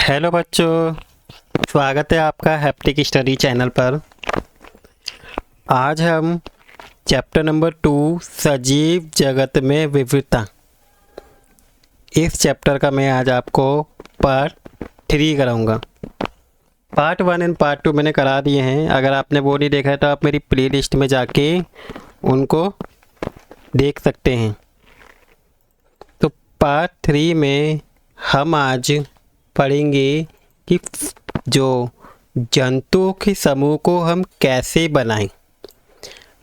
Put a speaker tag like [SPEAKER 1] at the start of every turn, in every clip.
[SPEAKER 1] Hello बच्चों, स्वागत है आपका हैप्टिक स्टडी चैनल पर। आज हम चैप्टर नंबर 2 सजीव जगत में विविधता, इस चैप्टर का मैं आज आपको पार्ट 3 कराऊंगा। पार्ट 1 एंड पार्ट 2 मैंने करा दिए हैं। अगर आपने वो नहीं देखा है तो आप मेरी प्ले लिस्ट में जाके उनको देख सकते हैं। तो पार्ट 3 में हम आज पढ़ेंगे कि जो जंतुओं के समूह को हम कैसे बनाएं।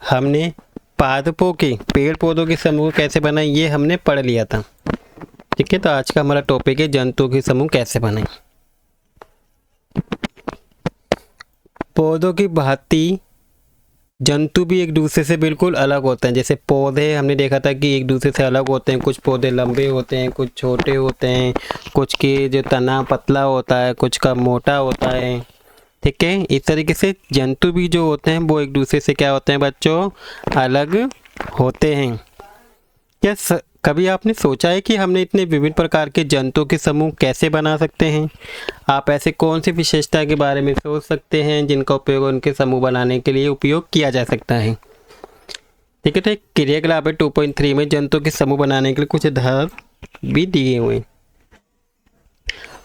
[SPEAKER 1] हमने पादपों के पेड़ पौधों के समूह कैसे बनाएं ये हमने पढ़ लिया था। ठीक है, तो आज का हमारा टॉपिक है जंतुओं के समूह कैसे बनाएं। पौधों की भांति जंतु भी एक दूसरे से बिल्कुल अलग होते हैं। जैसे पौधे हमने देखा था कि एक दूसरे से अलग होते हैं। कुछ पौधे लंबे होते हैं, कुछ छोटे होते हैं, कुछ के जो तना पतला होता है, कुछ का मोटा होता है। ठीक है, इस तरीके से जंतु भी जो होते हैं वो एक दूसरे से क्या होते हैं बच्चों, अलग होते हैं। क्या कभी आपने सोचा है कि हमने इतने विभिन्न प्रकार के जंतुओं के समूह कैसे बना सकते हैं? आप ऐसे कौन सी विशेषता के बारे में सोच सकते हैं जिनका उपयोग उनके समूह बनाने के लिए उपयोग किया जा सकता है? ठीक है, तो एक क्रियाकलाप है 2.3 में जंतुओं के समूह बनाने के लिए कुछ आधार भी दिए हुए हैं।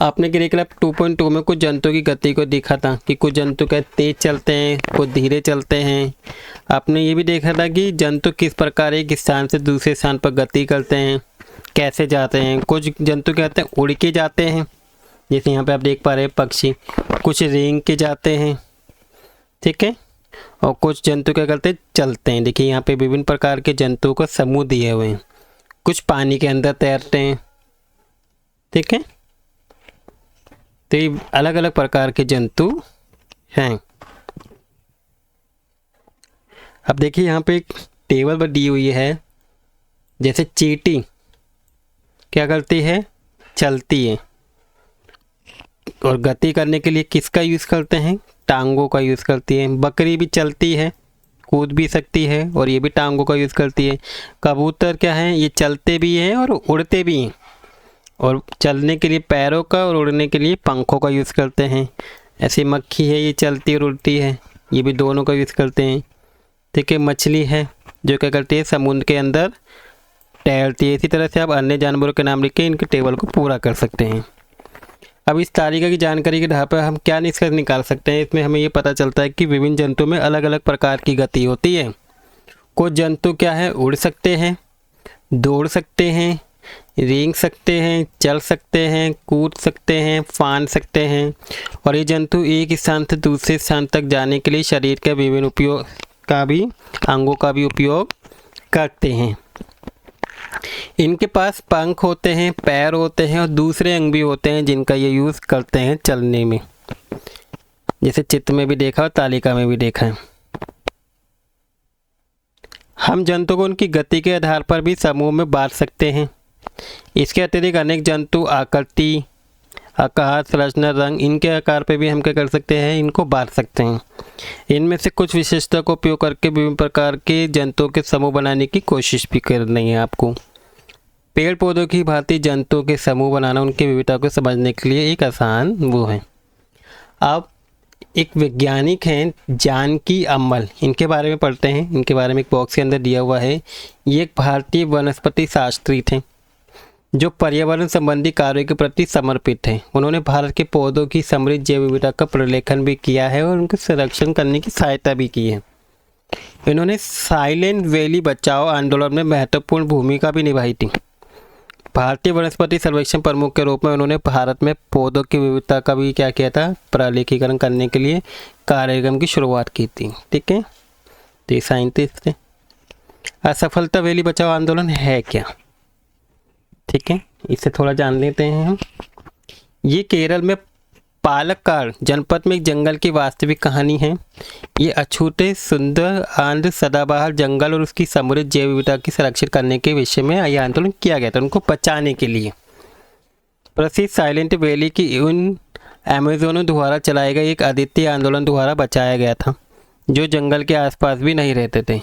[SPEAKER 1] आपने क्रियाकलाप 2.2 में कुछ जंतुओं की गति को देखा था कि कुछ जंतु क्या तेज चलते हैं, कुछ धीरे चलते हैं। आपने ये भी देखा था कि जंतु किस प्रकार एक स्थान से दूसरे स्थान पर गति करते हैं, कैसे जाते हैं। कुछ जंतु क्या होते हैं, उड़ के जाते हैं, जैसे यहाँ पे आप देख पा रहे हैं पक्षी। कुछ रेंग के जाते हैं, ठीक है, और कुछ जंतु क्या करते हैं, चलते हैं। देखिए यहाँ पे विभिन्न प्रकार के जंतुओं को समूह दिए हुए हैं। कुछ पानी के अंदर तैरते हैं, ठीक है। तो ये अलग अलग प्रकार के जंतु हैं। अब देखिए यहाँ पे एक टेबल पर दी हुई है। जैसे चींटी क्या करती है, चलती है, और गति करने के लिए किसका यूज़ करते हैं, टांगों का यूज़ करती है। बकरी भी चलती है, कूद भी सकती है, और ये भी टांगों का यूज़ करती है। कबूतर क्या है, ये चलते भी हैं और उड़ते भी हैं, और चलने के लिए पैरों का और उड़ने के लिए पंखों का यूज़ करते हैं। ऐसी मक्खी है, ये चलती और उड़ती है, ये भी दोनों का यूज़ करते हैं। ठीक है, मछली है जो क्या करती है, समुद्र के अंदर तैरती है। इसी तरह से आप अन्य जानवरों के नाम लिख के इनके टेबल को पूरा कर सकते हैं। अब इस तालिका की जानकारी के आधार पर हम क्या निष्कर्ष निकाल सकते हैं? इसमें हमें ये पता चलता है कि विभिन्न जंतुओं में अलग अलग प्रकार की गति होती है। कुछ जंतु क्या है, उड़ सकते हैं, दौड़ सकते हैं, रेंग सकते हैं, चल सकते हैं, कूद सकते हैं, फांद सकते हैं। और ये जंतु एक स्थान से दूसरे स्थान तक जाने के लिए शरीर के विभिन्न उपयोग का भी अंगों का भी उपयोग करते हैं। इनके पास पंख होते हैं, पैर होते हैं, और दूसरे अंग भी होते हैं जिनका ये यूज़ करते हैं चलने में। जैसे चित्र में भी देखा और तालिका में भी देखा है। हम जंतु को उनकी गति के आधार पर भी समूह में बांट सकते हैं। इसके अतिरिक्त अनेक जंतु आकृति, आकार, संरचना, रंग, इनके आकार पे भी हम क्या कर सकते हैं, इनको बांट सकते हैं। इनमें से कुछ विशेषता को उपयोग करके विभिन्न प्रकार के जंतुओं के समूह बनाने की कोशिश भी करनी है आपको। पेड़ पौधों की भांति जंतुओं के समूह बनाना उनकी विविधता को समझने के लिए एक आसान वो है। अब एक वैज्ञानिक हैं जानकी अम्मल, इनके बारे में पढ़ते हैं। इनके बारे में एक बॉक्स के अंदर दिया हुआ है। ये एक भारतीय वनस्पति शास्त्री थे जो पर्यावरण संबंधी कार्यों के प्रति समर्पित हैं। उन्होंने भारत के पौधों की समृद्ध जैव विविधता का प्रलेखन भी किया है और उनके संरक्षण करने की सहायता भी की है। इन्होंने साइलेंट वैली बचाओ आंदोलन में महत्वपूर्ण भूमिका भी निभाई थी। भारतीय वनस्पति सर्वेक्षण प्रमुख के रूप में उन्होंने भारत में पौधों की विविधता का भी क्या किया था, प्रलेखीकरण करने के लिए कार्यक्रम की शुरुआत की थी। ठीक है, तो साइंटिस्ट थे। असफलता वैली बचाओ आंदोलन है क्या? ठीक है, इससे थोड़ा जान लेते हैं हम। ये केरल में पालक्काड जनपद में एक जंगल की वास्तविक कहानी है। ये अछूते सुंदर आंध्र सदाबहार जंगल और उसकी समृद्ध जैव विविधता की संरक्षित करने के विषय में यह आंदोलन किया गया था, उनको बचाने के लिए। प्रसिद्ध साइलेंट वैली की उन अमेजोनों द्वारा चलाए गए एक अद्वितीय आंदोलन द्वारा बचाया गया था जो जंगल के आसपास भी नहीं रहते थे।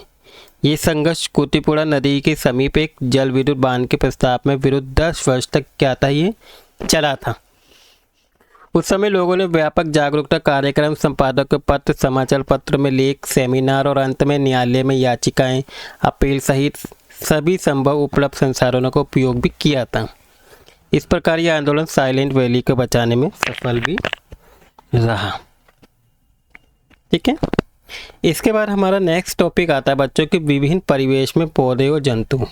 [SPEAKER 1] ये संघर्ष कुतिपुड़ा नदी के समीप एक जल विद्युत बांध के प्रस्ताव में विरुद्ध 10 वर्ष तक क्या था, ये चला था। उस समय लोगों ने व्यापक जागरूकता कार्यक्रम, संपादक पत्र, समाचार पत्र में लेख, सेमिनार और अंत में न्यायालय में याचिकाएं, अपील सहित सभी संभव उपलब्ध संसाधनों का उपयोग भी किया था। इस प्रकार यह आंदोलन साइलेंट वैली को बचाने में सफल भी रहा। ठीक है, इसके बाद हमारा नेक्स्ट टॉपिक आता है बच्चों के विभिन्न परिवेश में पौधे और जंतु।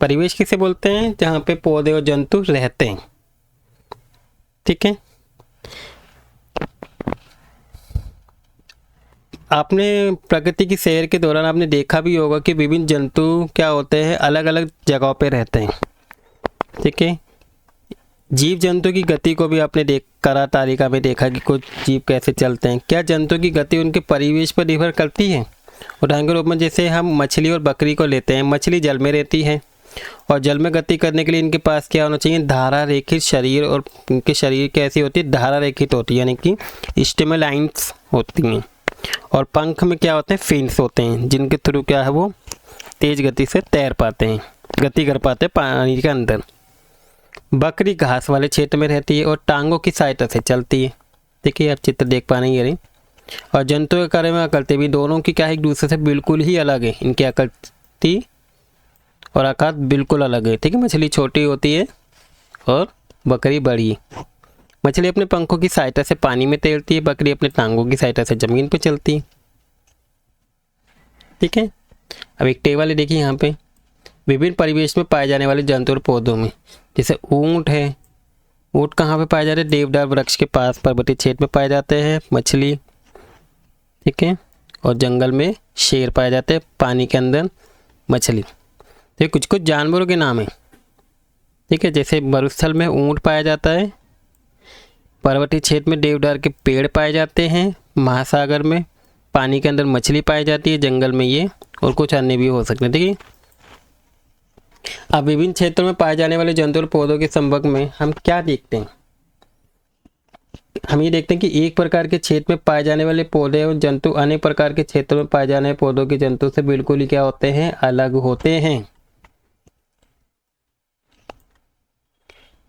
[SPEAKER 1] परिवेश किसे बोलते हैं? जहाँ पे पौधे और जंतु रहते हैं। ठीक है, आपने प्रकृति की सैर के दौरान आपने देखा भी होगा कि विभिन्न जंतु क्या होते हैं, अलग अलग जगहों पे रहते हैं। ठीक है, जीव जंतु की गति को भी आपने करा तालिका में देखा कि कुछ जीव कैसे चलते हैं। क्या जंतु की गति उनके परिवेश पर निर्भर करती है? उदाहरण के रूप में जैसे हम मछली और बकरी को लेते हैं। मछली जल में रहती है और जल में गति करने के लिए इनके पास क्या होना चाहिए? धारा रेखित शरीर, और इनके शरीर कैसी होती है? धारा रेखित होती है, यानी कि स्टेमेलाइन्स होती हैं। और पंख में क्या होते हैं? फिन्स होते हैं, जिनके थ्रू क्या है वो तेज गति से तैर पाते हैं, गति कर पाते हैं पानी के अंदर। बकरी घास वाले क्षेत्र में रहती है और टांगों की सहायता से चलती है। देखिए आप चित्र देख पा रहे हैं ये। और जंतुओं के कार्य में आकृति भी दोनों की क्या है? एक दूसरे से बिल्कुल ही अलग है। इनकी आकृति और आकार बिल्कुल अलग है। ठीक है, मछली छोटी होती है और बकरी बड़ी। मछली अपने पंखों की सहायता से पानी में तैरती है, बकरी अपने टांगों की सहायता से जमीन पर चलती है। ठीक है, अब एक टेबल है, देखिए यहाँ पे विभिन्न परिवेश में पाए जाने वाले जंतु और पौधों में। जैसे ऊंट है, ऊंट कहाँ पे पाए जाते हैं? देवदार वृक्ष के पास पर्वतीय क्षेत्र में पाए जाते हैं। मछली, ठीक है, और जंगल में शेर पाए जाते हैं, पानी के अंदर मछली। तो कुछ कुछ जानवरों के नाम है। ठीक है, जैसे मरुस्थल में ऊंट पाया जाता है, पर्वतीय क्षेत्र में देवदार के पेड़ पाए जाते हैं, महासागर में पानी के अंदर मछली पाई जाती है, जंगल में ये, और कुछ अन्य भी हो सकते हैं। ठीक है, अब विभिन्न क्षेत्रों में पाए जाने वाले जंतु और पौधों के संपर्क में हम क्या देखते हैं? हम ये देखते हैं कि एक प्रकार के क्षेत्र में पाए जाने वाले पौधे और जंतु अन्य प्रकार के क्षेत्रों में पाए जाने वाले पौधों के जंतु से बिल्कुल ही क्या होते हैं? अलग होते हैं।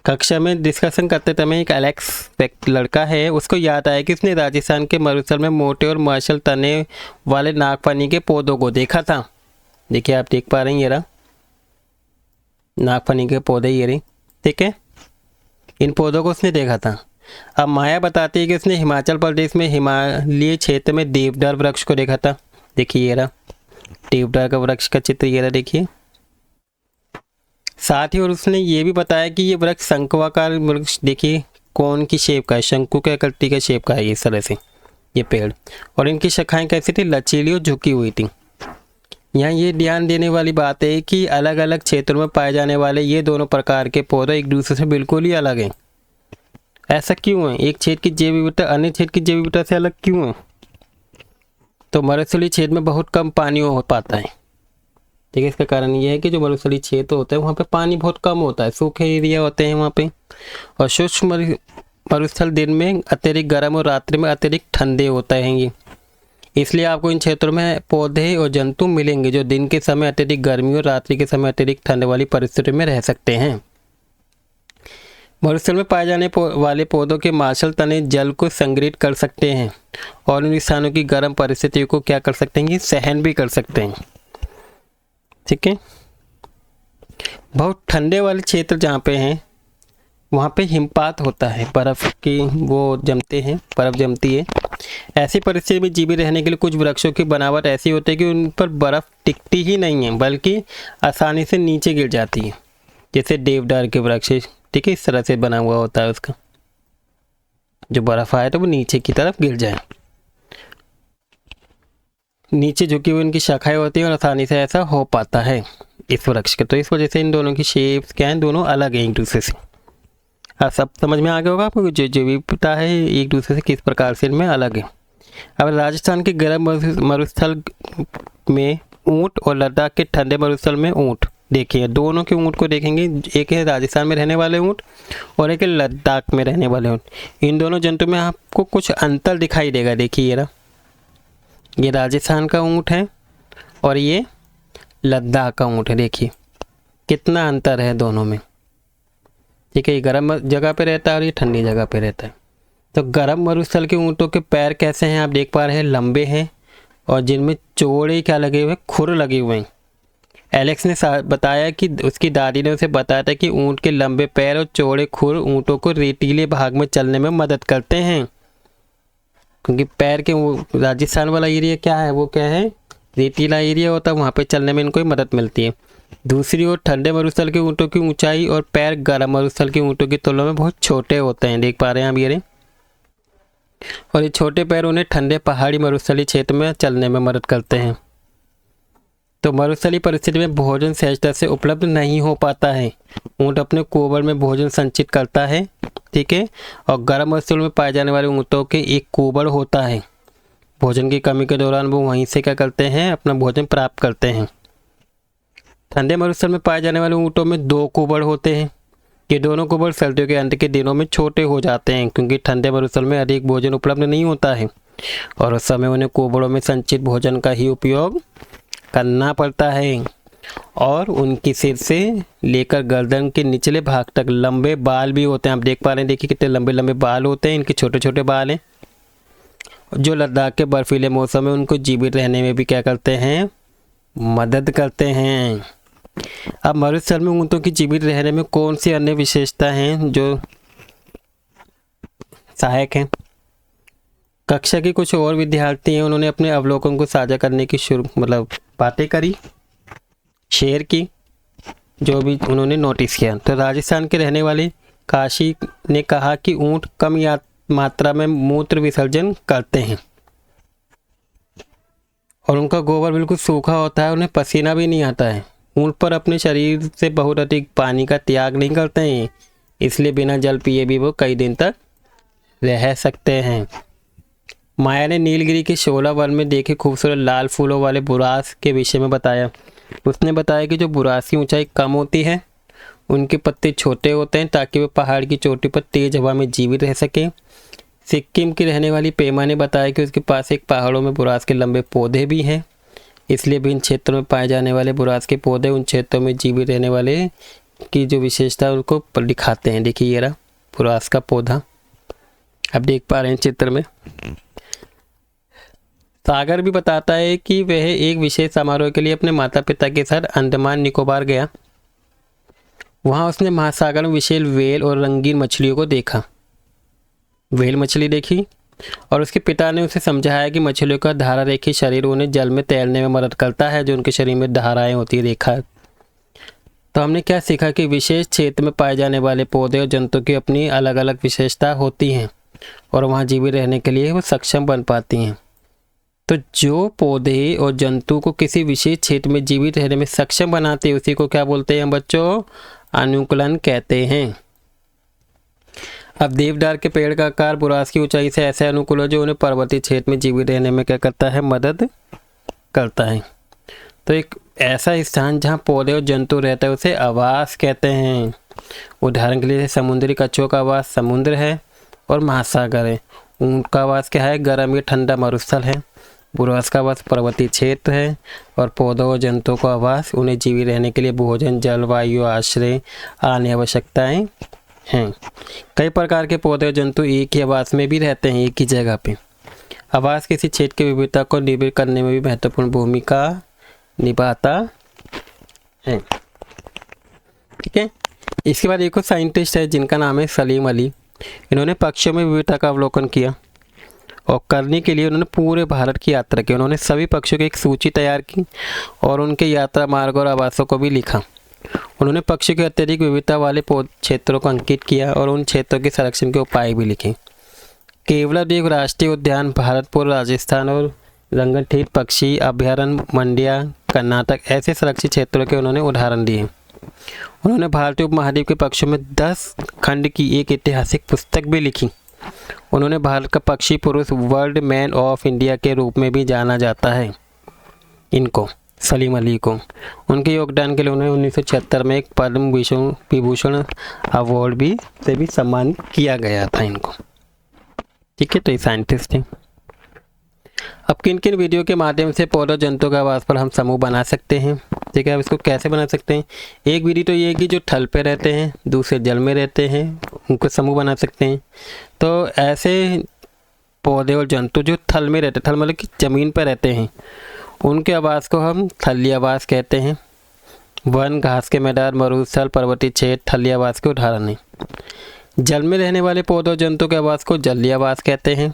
[SPEAKER 1] कक्षा में डिस्कशन करते समय एक एलेक्स लड़का है, उसको याद आया कि उसने राजस्थान के मरुस्थल में मोटे और मार्शल तने वाले नागफनी के पौधों को देखा था। देखिए आप देख पा रहे हैं, ये रहा नागफनी के पौधे, ये रही। ठीक है, इन पौधों को उसने देखा था। अब माया बताती है कि उसने हिमाचल प्रदेश में हिमालय क्षेत्र में देवदार वृक्ष को देखा था। देखिए ये रहा देवदार का वृक्ष का चित्र, ये रहा देखिए। साथ ही और उसने ये भी बताया कि ये वृक्ष शंकुआकार वृक्ष, देखिए कौन की शेप का है? शंकु के आकृति का शेप का है इस तरह से ये पेड़। और इनकी शाखाएं कैसी थी? लचीली और झुकी हुई थी। यहाँ ये ध्यान देने वाली बात है कि अलग अलग क्षेत्रों में पाए जाने वाले ये दोनों प्रकार के पौधे एक दूसरे से बिल्कुल ही अलग हैं। ऐसा क्यों है? एक क्षेत्र की जैव विविधता अन्य क्षेत्र की जैव विविधता से अलग क्यों है? तो मरुस्थलीय क्षेत्र में बहुत कम पानी हो पाता है। ठीक है, इसका कारण ये है कि जो मरुस्थलीय क्षेत्र होता है वहाँ पे पानी बहुत कम होता है, सूखे एरिया होते हैं वहाँ पे। और शुष्क मरुस्थल दिन में अत्यधिक गर्म और रात्रि में अत्यधिक ठंडे होते हैं। इसलिए आपको इन क्षेत्रों में पौधे और जंतु मिलेंगे जो दिन के समय अत्यधिक गर्मी और रात्रि के समय अत्यधिक ठंड वाली परिस्थिति में रह सकते हैं। मरुस्थल में पाए जाने वाले पौधों के मार्शल तने जल को संग्रहित कर सकते हैं और उन स्थानों की गर्म परिस्थितियों को क्या कर सकते हैं? सहन भी कर सकते हैं। ठीक है, बहुत ठंडे वाले क्षेत्र जहाँ पे हैं वहाँ पे हिमपात होता है, बर्फ़ की वो जमते हैं, बर्फ़ जमती है। ऐसी परिस्थिति में जीवित रहने के लिए कुछ वृक्षों की बनावट ऐसी होती है कि उन पर बर्फ़ टिकती ही नहीं है बल्कि आसानी से नीचे गिर जाती है। जैसे देवदार के वृक्ष, ठीक है, इस तरह से बना हुआ होता है, उसका जो बर्फ़ आए तो वो नीचे की तरफ गिर जाए, नीचे झुकी हुई उनकी शाखाएं होती हैं और आसानी से ऐसा हो पाता है इस वृक्ष के। तो इस वजह से इन दोनों की शेप्स क्या हैं? दोनों अलग हैं एक दूसरे से। अब सब समझ में आ गया होगा आपको जो जो विविधता है एक दूसरे से किस प्रकार से इनमें अलग है। अब राजस्थान के गर्म मरुस्थल में ऊँट और लद्दाख के ठंडे मरुस्थल में ऊँट, देखिए दोनों के ऊँट को देखेंगे, एक है राजस्थान में रहने वाले ऊँट और एक है लद्दाख में रहने वाले ऊँट। इन दोनों जंतु में आपको कुछ अंतर दिखाई देगा। देखिए ये राजस्थान का ऊँट है और ये लद्दाख का ऊँट है। देखिए कितना अंतर है दोनों में। ठीक है, ये गर्म जगह पे रहता है और ये ठंडी जगह पे रहता है। तो गर्म मरुस्थल के ऊँटों के पैर कैसे हैं, आप देख पा रहे हैं, लंबे हैं और जिनमें चौड़े क्या लगे हुए हैं, खुर लगे हुए हैं। एलेक्स ने बताया कि उसकी दादी ने उसे बताया था कि ऊँट के लंबे पैर और चौड़े खुर ऊँटों को रेतीले भाग में चलने में मदद करते हैं, क्योंकि पैर के वो राजस्थान वाला एरिया क्या है, वो क्या है, रेतीला एरिया होता है, वहाँ पे चलने में इनको मदद मिलती है। दूसरी ओर ठंडे मरुस्थल के ऊँटों की ऊंचाई और पैर गर्म मरुस्थल के ऊँटों की तुलना में बहुत छोटे होते हैं, देख पा रहे हैं आप ये। और ये छोटे पैर उन्हें ठंडे पहाड़ी मरुस्थलीय क्षेत्र में चलने में मदद करते हैं। तो मरुस्थलीय परिस्थिति में भोजन सहजता से उपलब्ध नहीं हो पाता है। ऊँट अपने कोबर में भोजन संचित करता है, ठीक है, और गर्म मरुस्थल में पाए जाने वाले ऊँटों के एक कोबड़ होता है। भोजन की कमी के दौरान वो वहीं से क्या करते हैं, अपना भोजन प्राप्त करते हैं। ठंडे मरुस्थल में पाए जाने वाले ऊँटों में 2 कोबड़ होते हैं। ये दोनों कोबड़ सर्दियों के अंत के दिनों में छोटे हो जाते हैं, क्योंकि ठंडे मरुस्थल में अधिक भोजन उपलब्ध नहीं होता है और उस समय उन्हें कोबड़ों में संचित भोजन का ही उपयोग करना पड़ता है। और उनकी सिर से लेकर गर्दन के निचले भाग तक लंबे बाल भी होते हैं, आप देख पा रहे हैं, देखिए कितने लंबे लंबे बाल होते हैं, इनके छोटे छोटे बाल हैं, जो लद्दाख के बर्फीले मौसम में उनको जीवित रहने में भी क्या करते हैं, मदद करते हैं। अब मरुस्थल में ऊँटों की जीवित रहने में कौन सी अन्य विशेषता हैं जो सहायक हैं। कक्षा के कुछ और विद्यार्थी हैं, उन्होंने अपने अवलोकन को साझा करने की बातें करी, शेयर की, जो भी उन्होंने नोटिस किया। तो राजस्थान के रहने वाले काशी ने कहा कि ऊँट कम मात्रा में मूत्र विसर्जन करते हैं और उनका गोबर बिल्कुल सूखा होता है, उन्हें पसीना भी नहीं आता है। ऊँट पर अपने शरीर से बहुत अधिक पानी का त्याग नहीं करते हैं, इसलिए बिना जल पिए भी वो कई दिन तक रह सकते हैं। माया ने नीलगिरी के शोला वन में देखे खूबसूरत लाल फूलों वाले बुरास के विषय में बताया। उसने बताया कि जो बुरास की ऊंचाई कम होती है, उनके पत्ते छोटे होते हैं ताकि वे पहाड़ की चोटी पर तेज हवा में जीवित रह सकें। सिक्किम की रहने वाली पेमा ने बताया कि उसके पास एक पहाड़ों में बुरास के लंबे पौधे भी हैं, इसलिए विभिन्न क्षेत्रों में पाए जाने वाले बुरास के पौधे उन क्षेत्रों में जीवित रहने वाले की जो विशेषता है उनको दिखाते हैं। देखिए ये रहा बुरास का पौधा, आप देख पा रहे हैं चित्र में। सागर भी बताता है कि वह एक विशेष समारोह के लिए अपने माता पिता के साथ अंडमान निकोबार गया। वहाँ उसने महासागर में विशेष व्हेल और रंगीन मछलियों को देखा। व्हेल मछली देखी और उसके पिता ने उसे समझाया कि मछलियों का धारा रेखी शरीर उन्हें जल में तैरने में मदद करता है, जो उनके शरीर में धाराएं होती है, रेखा। तो हमने क्या सीखा कि विशेष क्षेत्र में पाए जाने वाले पौधे और जंतु की अपनी अलग अलग विशेषता होती हैं और वहाँ जीवित रहने के लिए वो सक्षम बन पाती हैं। तो जो पौधे और जंतु को किसी विशेष क्षेत्र में जीवित रहने में सक्षम बनाते हैं उसी को क्या बोलते हैं बच्चों, अनुकूलन कहते हैं। अब देवदार के पेड़ का आकार बुरास की ऊंचाई से ऐसे अनुकूल है जो उन्हें पर्वतीय क्षेत्र में जीवित रहने में क्या करता है, मदद करता है। तो एक ऐसा स्थान जहाँ पौधे और जंतु रहते हैं उसे आवास कहते हैं। उदाहरण के लिए समुद्री कछुओं का आवास समुद्र है और महासागर है। उनका आवास क्या है, गर्म या ठंडा मरुस्थल है। बुरास का आवास पर्वतीय क्षेत्र है और पौधों और जंतुओं का आवास उन्हें जीवित रहने के लिए भोजन, जलवायु, आश्रय आदि आवश्यकताएं हैं। कई प्रकार के पौधे और जंतु एक ही आवास में भी रहते हैं, एक ही जगह पे। आवास किसी क्षेत्र की विविधता को निबिड़ करने में भी महत्वपूर्ण भूमिका निभाता है। ठीक है, इसके बाद एक और साइंटिस्ट है जिनका नाम है सलीम अली। इन्होंने पक्षियों में विविधता का अवलोकन किया और करने के लिए उन्होंने पूरे भारत की यात्रा की। उन्होंने सभी पक्षियों की एक सूची तैयार की और उनके यात्रा मार्ग और आवासों को भी लिखा। उन्होंने पक्षियों की अत्यधिक विविधता वाले क्षेत्रों को अंकित किया और उन क्षेत्रों के संरक्षण के उपाय भी लिखे। केवलादेव राष्ट्रीय उद्यान, भरतपुर राजस्थान और रंगनठीट पक्षी अभयारण्य मंडिया कर्नाटक, ऐसे संरक्षित क्षेत्रों के उन्होंने उदाहरण दिए। उन्होंने भारतीय उपमहाद्वीप के पक्षियों में 10 खंड की एक ऐतिहासिक पुस्तक भी लिखी। उन्होंने भारत का पक्षी पुरुष, वर्ल्ड मैन ऑफ इंडिया के रूप में भी जाना जाता है इनको, सलीम अली को। उनके योगदान के लिए उन्हें 1976 में एक पद्म विभूषण अवार्ड भी से भी सम्मानित किया गया था इनको। ठीक है, तो ये साइंटिस्ट हैं। अब किन किन वीडियो के माध्यम से पौधों जंतुओं के आवास पर हम समूह बना सकते हैं। ठीक है। अब इसको कैसे बना सकते हैं, एक विधि तो ये है कि जो थल पे रहते हैं, दूसरे जल में रहते हैं, उनको समूह बना सकते हैं। तो ऐसे पौधे और जंतु जो थल में रहते, थल मतलब कि ज़मीन पर रहते हैं, उनके आवास को हम थलीय आवास कहते हैं। वन, घास के मैदान, मरुस्थल, पर्वतीय क्षेत्र थलीय आवास के उदाहरण हैं। जल में रहने वाले पौधों जंतु के आवास को जलीय आवास कहते हैं,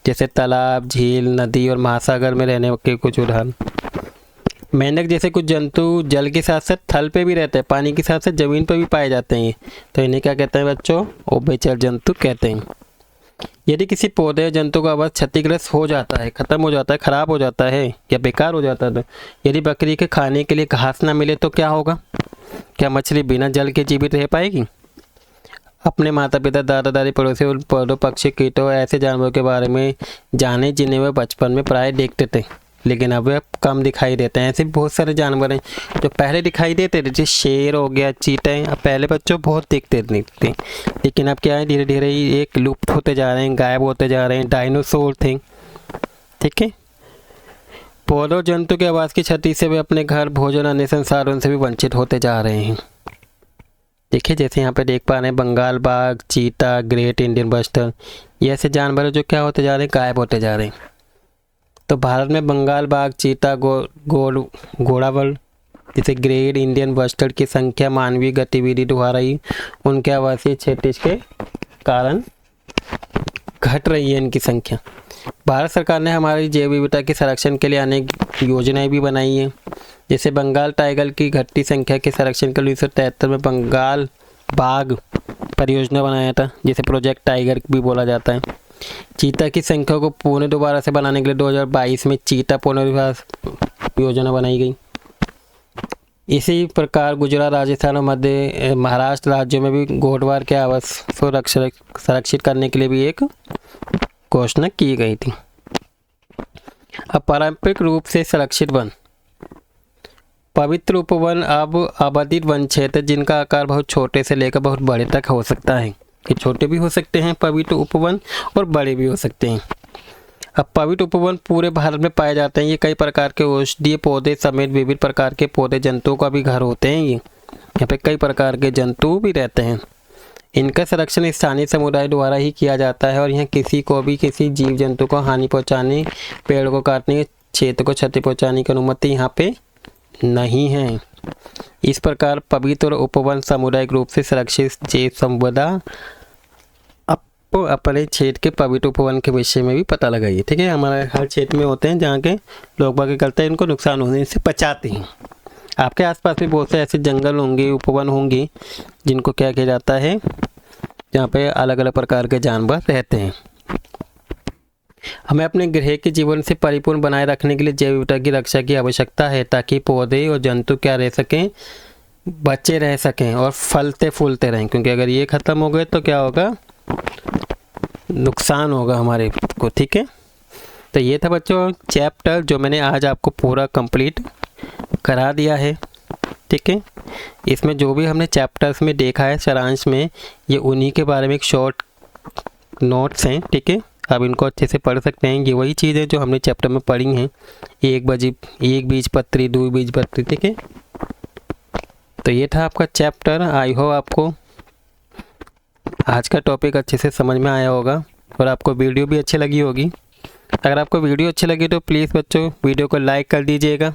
[SPEAKER 1] जैसे तालाब, झील, नदी और महासागर में रहने के कुछ उदाहरण। मेंढक जैसे कुछ जंतु जल के साथ साथ थल पे भी रहते हैं, पानी के साथ साथ जमीन पर भी पाए जाते हैं, तो इन्हें क्या कहते हैं बच्चों, उभयचर जंतु कहते हैं। यदि किसी पौधे या जंतु का आवास क्षतिग्रस्त हो जाता है, खत्म हो जाता है, खराब हो जाता है या बेकार हो जाता है, तो यदि बकरी के खाने के लिए घास ना मिले तो क्या होगा? क्या मछली बिना जल के जीवित रह पाएगी? अपने माता पिता, दादा दादी, पड़ोसी और पौधों, पक्षी, कीटों ऐसे जानवरों के बारे में जाने जिन्हें वे बचपन में प्राय देखते थे, लेकिन अब वे कम दिखाई देते हैं। ऐसे बहुत सारे जानवर हैं जो पहले दिखाई देते थे, जैसे शेर हो गया, चीता है, अब पहले बच्चों बहुत दिखते थे, लेकिन अब क्या है, धीरे धीरे एक लुप्त होते जा रहे हैं, गायब होते जा रहे हैं। डायनासोर थे, ठीक है। पौधों जंतु के आवास की क्षति से वे अपने घर, भोजन, अन्य संसाधनों से भी वंचित होते जा रहे हैं। देखिए जैसे यहाँ पे देख पा रहे हैं, बंगाल बाघ, चीता, ग्रेट इंडियन बस्टर, ये ऐसे जानवर हैं जो क्या होते जा रहे हैं, गायब होते जा रहे हैं। तो भारत में बंगाल बाघ, चीता, घोड़ावल जैसे ग्रेट इंडियन बस्टर्ड की संख्या मानवीय गतिविधि द्वारा ही उनके आवासीय क्षेत्र के कारण घट रही है इनकी संख्या। भारत सरकार ने हमारी जैव विविधता के संरक्षण के लिए अनेक योजनाएं भी बनाई हैं, जैसे बंगाल टाइगर की घटती संख्या के संरक्षण के लिए 1973 में बंगाल बाघ परियोजना बनाया था, जिसे प्रोजेक्ट टाइगर भी बोला जाता है। चीता की संख्या को पुनः दोबारा से बनाने के लिए 2022 में चीता पुनर्विकास योजना बनाई गई। इसी प्रकार गुजरात, राजस्थान और मध्य महाराष्ट्र राज्यों में भी घोड़वार के आवास को संरक्षित करने के लिए भी एक घोषणा की गई थी। अब पारंपरिक रूप से संरक्षित वन, पवित्र उपवन अब आबादित वन क्षेत्र जिनका आकार बहुत छोटे से लेकर बहुत बड़े तक हो सकता है, कि छोटे भी हो सकते हैं पवित्र उपवन और बड़े भी हो सकते हैं। अब पवित्र उपवन पूरे भारत में पाए जाते हैं। ये कई प्रकार के औषधीय पौधे समेत विविध प्रकार के पौधे जंतुओं का भी घर होते हैं। ये यहाँ पे कई प्रकार के जंतु भी रहते हैं। इनका संरक्षण स्थानीय समुदाय द्वारा ही किया जाता है और यहाँ किसी को भी किसी जीव जंतु को हानि पहुँचाने, पेड़ को काटने, क्षेत्र को क्षति पहुँचाने की अनुमति यहाँ पे नहीं है। इस प्रकार पवित्र उपवन सामुदायिक रूप से सुरक्षित जैव संपदा अपने क्षेत्र के पवित्र उपवन के विषय में भी पता लगाइए, ठीक है। हमारे हर क्षेत्र में होते हैं जहाँ के लोग बाग करते हैं, इनको नुकसान होने से बचाते हैं। आपके आसपास भी बहुत से ऐसे जंगल होंगे, उपवन होंगे जिनको क्या किया जाता है, जहाँ पे अलग अलग प्रकार के जानवर रहते हैं। हमें अपने ग्रह के जीवन से परिपूर्ण बनाए रखने के लिए जैव विविधता की रक्षा की आवश्यकता है, ताकि पौधे और जंतु क्या रह सकें, बचे रह सकें और फलते फूलते रहें। क्योंकि अगर ये ख़त्म हो गए तो क्या होगा, नुकसान होगा हमारे को, ठीक है। तो ये था बच्चों चैप्टर जो मैंने आज आपको पूरा कंप्लीट करा दिया है, ठीक है। इसमें जो भी हमने चैप्टर्स में देखा है सारांश में, ये उन्हीं के बारे में एक शॉर्ट नोट्स हैं, ठीक है। आप इनको अच्छे से पढ़ सकते हैं। ये वही चीज़ है जो हमने चैप्टर में पढ़ी हैं, एक बीजपत्री, दो बीजपत्री, ठीक है। तो ये था आपका चैप्टर। आई होप आपको आज का टॉपिक अच्छे से समझ में आया होगा और आपको वीडियो भी अच्छी लगी होगी। अगर आपको वीडियो अच्छी लगी तो प्लीज़ बच्चों वीडियो को लाइक कर दीजिएगा,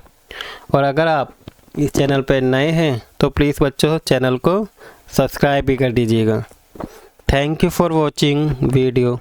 [SPEAKER 1] और अगर आप इस चैनल पर नए हैं तो प्लीज़ बच्चों चैनल को सब्सक्राइब भी कर दीजिएगा। Thank you for watching video.